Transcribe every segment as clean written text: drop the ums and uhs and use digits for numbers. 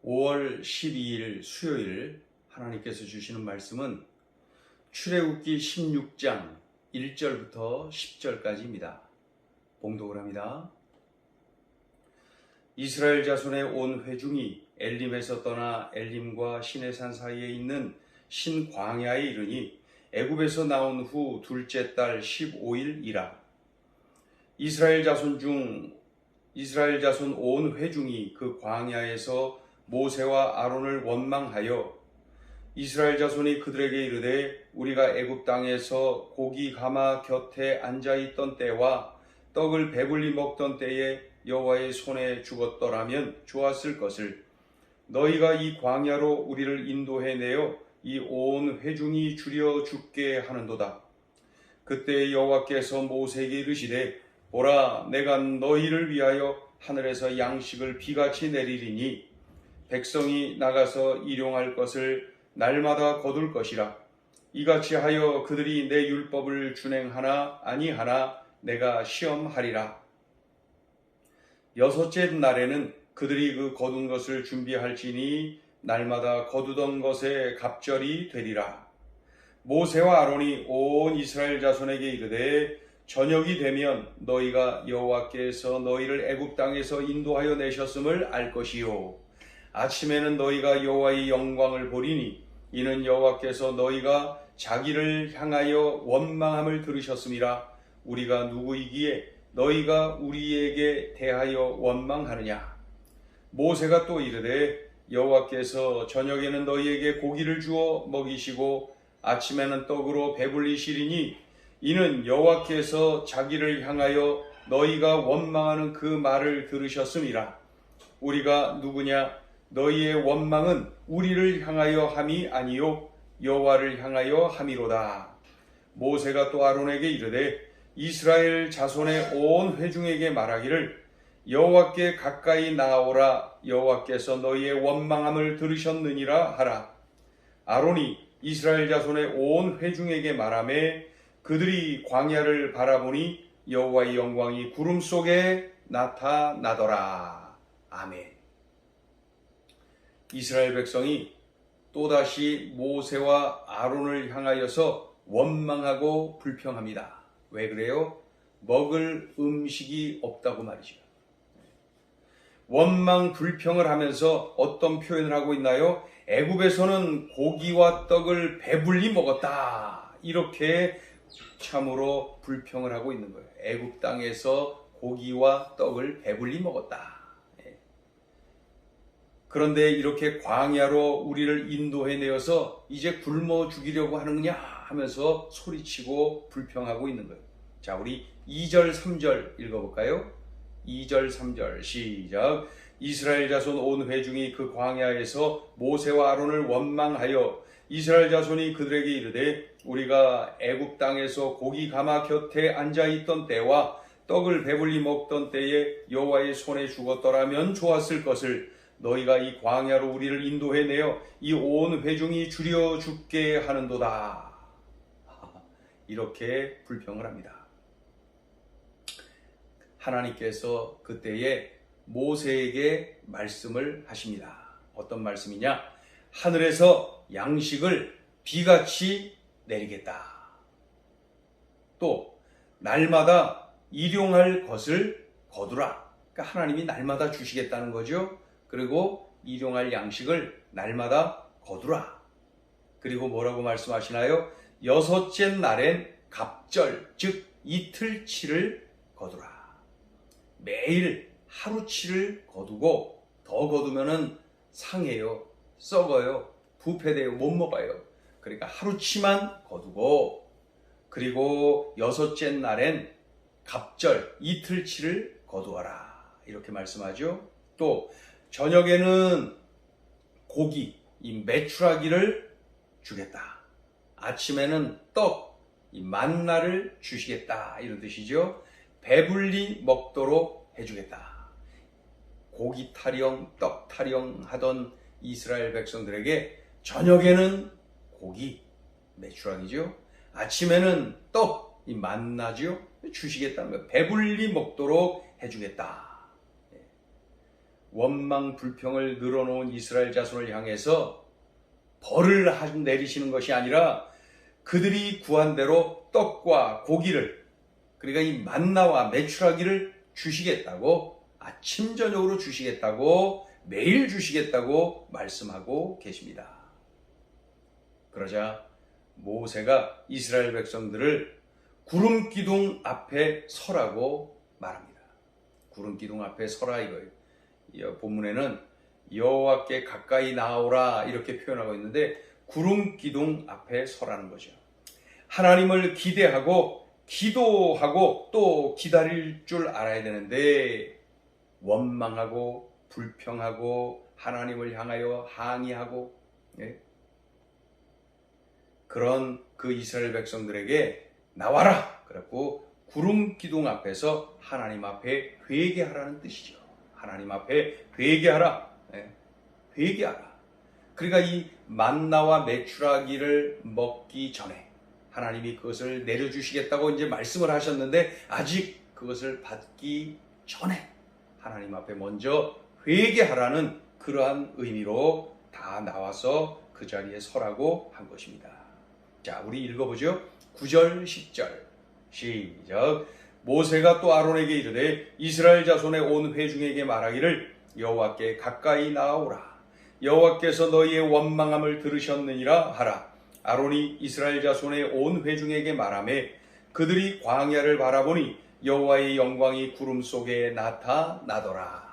5월 12일 수요일 하나님께서 주시는 말씀은 출애굽기 16장 1절부터 10절까지입니다. 봉독을 합니다. 이스라엘 자손의 온 회중이 엘림에서 떠나 엘림과 시내산 사이에 있는 신광야에 이르니 애굽에서 나온 후 둘째 달 15일이라. 이스라엘 자손 온 회중이 그 광야에서 모세와 아론을 원망하여 이스라엘 자손이 그들에게 이르되 우리가 애굽 땅에서 고기 가마 곁에 앉아 있던 때와 떡을 배불리 먹던 때에 여호와의 손에 죽었더라면 좋았을 것을 너희가 이 광야로 우리를 인도해 내어 이 온 회중이 줄여 죽게 하는도다. 그때 여호와께서 모세에게 이르시되 보라, 내가 너희를 위하여 하늘에서 양식을 비같이 내리리니 백성이 나가서 일용할 것을 날마다 거둘 것이라. 이같이 하여 그들이 내 율법을 준행하나 아니하나 내가 시험하리라. 여섯째 날에는 그들이 그 거둔 것을 준비할지니 날마다 거두던 것에 갑절이 되리라. 모세와 아론이 온 이스라엘 자손에게 이르되 저녁이 되면 너희가 여호와께서 너희를 애굽 땅에서 인도하여 내셨음을 알 것이요 아침에는 너희가 여호와의 영광을 보리니 이는 여호와께서 너희가 자기를 향하여 원망함을 들으셨음이라. 우리가 누구이기에 너희가 우리에게 대하여 원망하느냐. 모세가 또 이르되 여호와께서 저녁에는 너희에게 고기를 주어 먹이시고 아침에는 떡으로 배불리시리니 이는 여호와께서 자기를 향하여 너희가 원망하는 그 말을 들으셨음이라. 우리가 누구냐? 너희의 원망은 우리를 향하여 함이 아니요 여호와를 향하여 함이로다. 모세가 또 아론에게 이르되 이스라엘 자손의 온 회중에게 말하기를 여호와께 가까이 나아오라. 여호와께서 너희의 원망함을 들으셨느니라 하라. 아론이 이스라엘 자손의 온 회중에게 말하매 그들이 광야를 바라보니 여호와의 영광이 구름 속에 나타나더라. 아멘. 이스라엘 백성이 또다시 모세와 아론을 향하여서 원망하고 불평합니다. 왜 그래요? 먹을 음식이 없다고 말이죠. 원망 불평을 하면서 어떤 표현을 하고 있나요? 애굽에서는 고기와 떡을 배불리 먹었다. 이렇게 참으로 불평을 하고 있는 거예요. 애굽 땅에서 고기와 떡을 배불리 먹었다. 그런데 이렇게 광야로 우리를 인도해 내어서 이제 굶어 죽이려고 하느냐 하면서 소리치고 불평하고 있는 거예요. 자, 우리 2절 3절 읽어볼까요? 2절 3절 시작. 이스라엘 자손 온 회중이 그 광야에서 모세와 아론을 원망하여 이스라엘 자손이 그들에게 이르되 우리가 애굽 땅에서 고기 가마 곁에 앉아 있던 때와 떡을 배불리 먹던 때에 여호와의 손에 죽었더라면 좋았을 것을 너희가 이 광야로 우리를 인도해 내어 이 온 회중이 줄여 죽게 하는도다. 이렇게 불평을 합니다. 하나님께서 그때에 모세에게 말씀을 하십니다. 어떤 말씀이냐? 하늘에서 양식을 비같이 내리겠다. 또 날마다 일용할 것을 거두라. 그러니까 하나님이 날마다 주시겠다는 거죠. 그리고 일용할 양식을 날마다 거두라. 그리고 뭐라고 말씀하시나요? 여섯째 날엔 갑절, 즉 이틀치를 거두라. 매일 하루치를 거두고 더 거두면은 상해요, 썩어요, 부패돼요, 못 먹어요. 그러니까 하루치만 거두고 그리고 여섯째 날엔 갑절, 이틀치를 거두어라. 이렇게 말씀하죠. 또 저녁에는 고기, 이 메추라기를 주겠다. 아침에는 떡, 이 만나를 주시겠다. 이런 뜻이죠. 배불리 먹도록 해주겠다. 고기 타령, 떡 타령 하던 이스라엘 백성들에게 저녁에는 고기, 메추라기죠. 아침에는 떡, 이 만나죠. 주시겠다는 거예요. 배불리 먹도록 해주겠다. 원망 불평을 늘어놓은 이스라엘 자손을 향해서 벌을 내리시는 것이 아니라 그들이 구한 대로 떡과 고기를, 그러니까 이 만나와 메추라기를 주시겠다고, 아침 저녁으로 주시겠다고, 매일 주시겠다고 말씀하고 계십니다. 그러자 모세가 이스라엘 백성들을 구름 기둥 앞에 서라고 말합니다. 구름 기둥 앞에 서라 이거예요. 이 본문에는 여호와께 가까이 나오라 이렇게 표현하고 있는데, 구름 기둥 앞에 서라는 거죠. 하나님을 기대하고 기도하고 또 기다릴 줄 알아야 되는데, 원망하고 불평하고 하나님을 향하여 항의하고, 그런 그 이스라엘 백성들에게 나와라! 그래갖고 구름 기둥 앞에서 하나님 앞에 회개하라는 뜻이죠. 하나님 앞에 회개하라. 회개하라. 그러니까 이 만나와 메추라기를 먹기 전에 하나님이 그것을 내려주시겠다고 이제 말씀을 하셨는데, 아직 그것을 받기 전에 하나님 앞에 먼저 회개하라는 그러한 의미로 다 나와서 그 자리에 서라고 한 것입니다. 자, 우리 읽어보죠. 9절 10절 시작. 모세가 또 아론에게 이르되 이스라엘 자손의 온 회중에게 말하기를 여호와께 가까이 나아오라. 여호와께서 너희의 원망함을 들으셨느니라 하라. 아론이 이스라엘 자손의 온 회중에게 말하매 그들이 광야를 바라보니 여호와의 영광이 구름 속에 나타나더라.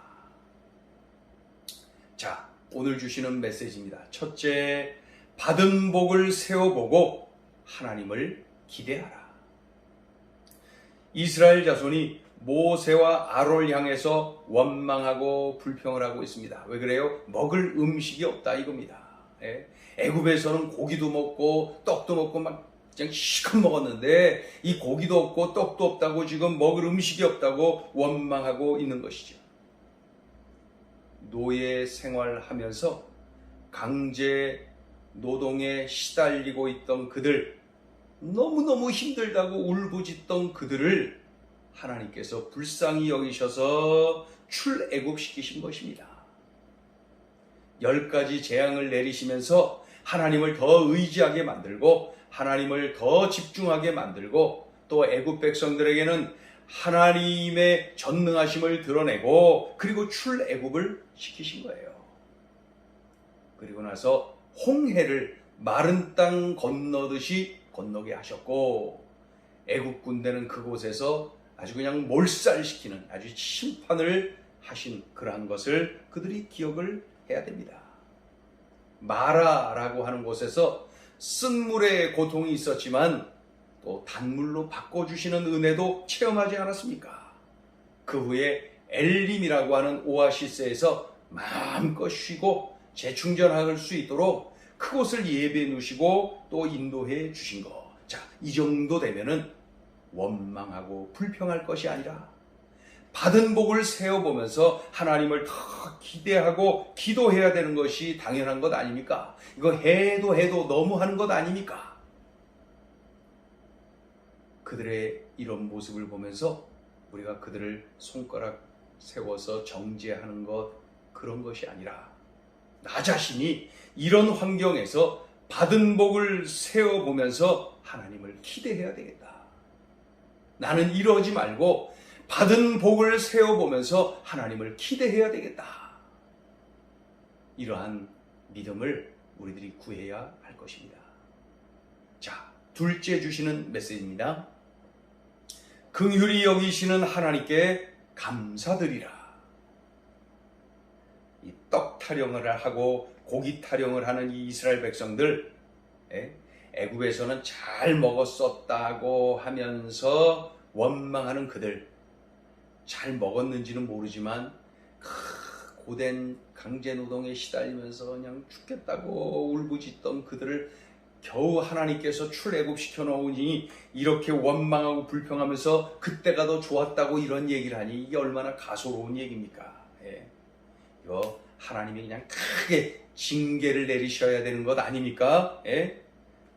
자, 오늘 주시는 메시지입니다. 첫째, 받은 복을 세어보고 하나님을 기대하라. 이스라엘 자손이 모세와 아론을 향해서 원망하고 불평을 하고 있습니다. 왜 그래요? 먹을 음식이 없다 이겁니다. 애굽에서는 고기도 먹고 떡도 먹고 막 그냥 실컷 먹었는데, 이 고기도 없고 떡도 없다고 지금 먹을 음식이 없다고 원망하고 있는 것이죠. 노예 생활하면서 강제 노동에 시달리고 있던 그들, 너무너무 힘들다고 울부짖던 그들을 하나님께서 불쌍히 여기셔서 출애굽시키신 것입니다. 10가지 재앙을 내리시면서 하나님을 더 의지하게 만들고 하나님을 더 집중하게 만들고, 또 애굽 백성들에게는 하나님의 전능하심을 드러내고, 그리고 출애굽을 시키신 거예요. 그리고 나서 홍해를 마른 땅 건너듯이 건너게 하셨고, 애굽 군대는 그곳에서 아주 그냥 몰살시키는 아주 심판을 하신 그러한 것을 그들이 기억을 해야 됩니다. 마라라고 하는 곳에서 쓴물의 고통이 있었지만 또 단물로 바꿔주시는 은혜도 체험하지 않았습니까? 그 후에 엘림이라고 하는 오아시스에서 마음껏 쉬고 재충전할 수 있도록 그곳을 예배해 놓으시고 또 인도해 주신 것. 자, 이 정도 되면은 원망하고 불평할 것이 아니라 받은 복을 세어보면서 하나님을 더 기대하고 기도해야 되는 것이 당연한 것 아닙니까? 이거 해도 너무 하는 것 아닙니까? 그들의 이런 모습을 보면서 우리가 그들을 손가락 세워서 정죄하는 것, 그런 것이 아니라 나 자신이 이런 환경에서 받은 복을 세어보면서 하나님을 기대해야 되겠다. 나는 이러지 말고 받은 복을 세어보면서 하나님을 기대해야 되겠다. 이러한 믿음을 우리들이 구해야 할 것입니다. 자, 둘째 주시는 메시지입니다. 긍휼히 여기시는 하나님께 감사드리라. 이 떡 타령을 하고 고기 타령을 하는 이 이스라엘 백성들, 애굽에서는 잘 먹었었다고 하면서 원망하는 그들, 잘 먹었는지는 모르지만 고된 강제노동에 시달리면서 그냥 죽겠다고 울부짖던 그들을 겨우 하나님께서 출애굽시켜 놓으니 이렇게 원망하고 불평하면서 그때가 더 좋았다고 이런 얘기를 하니 이게 얼마나 가소로운 얘기입니까? 이거 하나님이 그냥 크게 징계를 내리셔야 되는 것 아닙니까?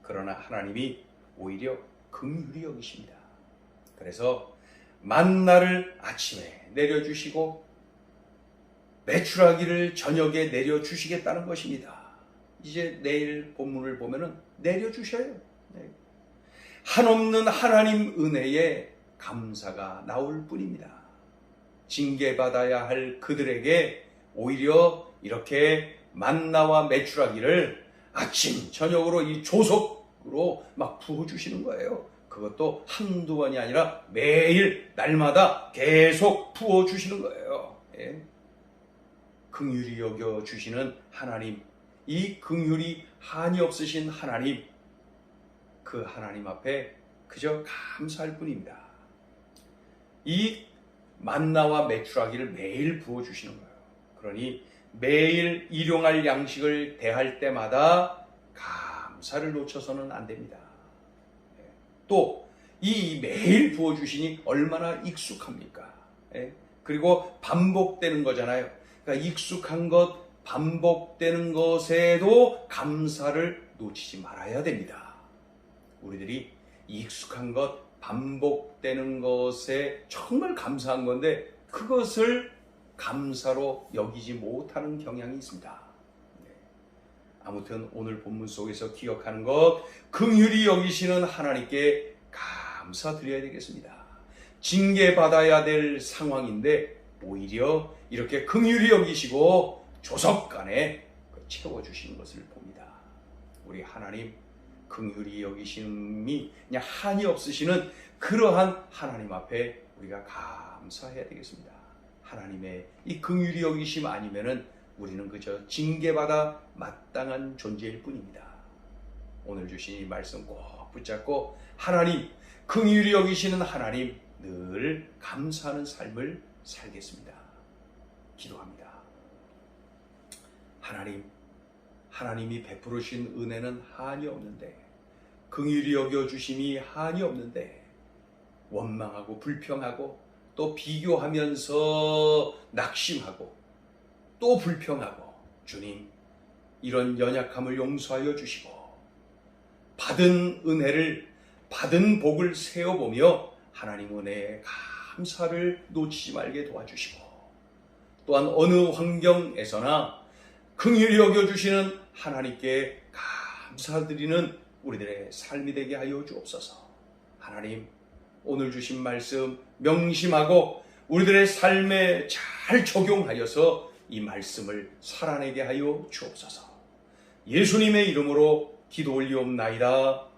그러나 하나님이 오히려 긍휼히 여기십니다. 그래서 만나를 아침에 내려주시고 메추라기를 저녁에 내려주시겠다는 것입니다. 이제 내일 본문을 보면은 내려주셔요. 네. 한없는 하나님 은혜에 감사가 나올 뿐입니다. 징계받아야 할 그들에게 오히려 이렇게 만나와 메추라기를 아침 저녁으로 이 조석으로 막 부어주시는 거예요. 그것도 한두 번이 아니라 매일 날마다 계속 부어주시는 거예요. 예. 긍휼히 여겨주시는 하나님, 이 긍휼이 한이 없으신 하나님, 그 하나님 앞에 그저 감사할 뿐입니다. 이 만나와 메추라기를 매일 부어주시는 거예요. 그러니 매일 일용할 양식을 대할 때마다 감사를 놓쳐서는 안 됩니다. 또 이 매일 부어주시니 얼마나 익숙합니까? 그리고 반복되는 거잖아요. 그러니까 익숙한 것, 반복되는 것에도 감사를 놓치지 말아야 됩니다. 우리들이 익숙한 것, 반복되는 것에 정말 감사한 건데 그것을 감사로 여기지 못하는 경향이 있습니다. 아무튼 오늘 본문 속에서 기억하는 것, 긍휼히 여기시는 하나님께 감사드려야 되겠습니다. 징계받아야 될 상황인데 오히려 이렇게 긍휼히 여기시고 조석간에 채워주시는 것을 봅니다. 우리 하나님 긍휼히 여기심이 그냥 한이 없으시는 그러한 하나님 앞에 우리가 감사해야 되겠습니다. 하나님의 이 긍휼히 여기심 아니면은 우리는 그저 징계받아 마땅한 존재일 뿐입니다. 오늘 주신 이 말씀 꼭 붙잡고 하나님, 긍휼히 여기시는 하나님 늘 감사하는 삶을 살겠습니다. 기도합니다. 하나님, 하나님이 베푸르신 은혜는 한이 없는데 긍휼히 여겨주심이 한이 없는데 원망하고 불평하고 또 비교하면서 낙심하고 또 불평하고 주님 이런 연약함을 용서하여 주시고 받은 은혜를 받은 복을 세어보며 하나님 은혜에 감사를 놓치지 말게 도와주시고 또한 어느 환경에서나 긍휼히 여겨주시는 하나님께 감사드리는 우리들의 삶이 되게 하여 주옵소서. 하나님 오늘 주신 말씀 명심하고 우리들의 삶에 잘 적용하여서 이 말씀을 살아내게 하여 주옵소서. 예수님의 이름으로 기도 올리옵나이다.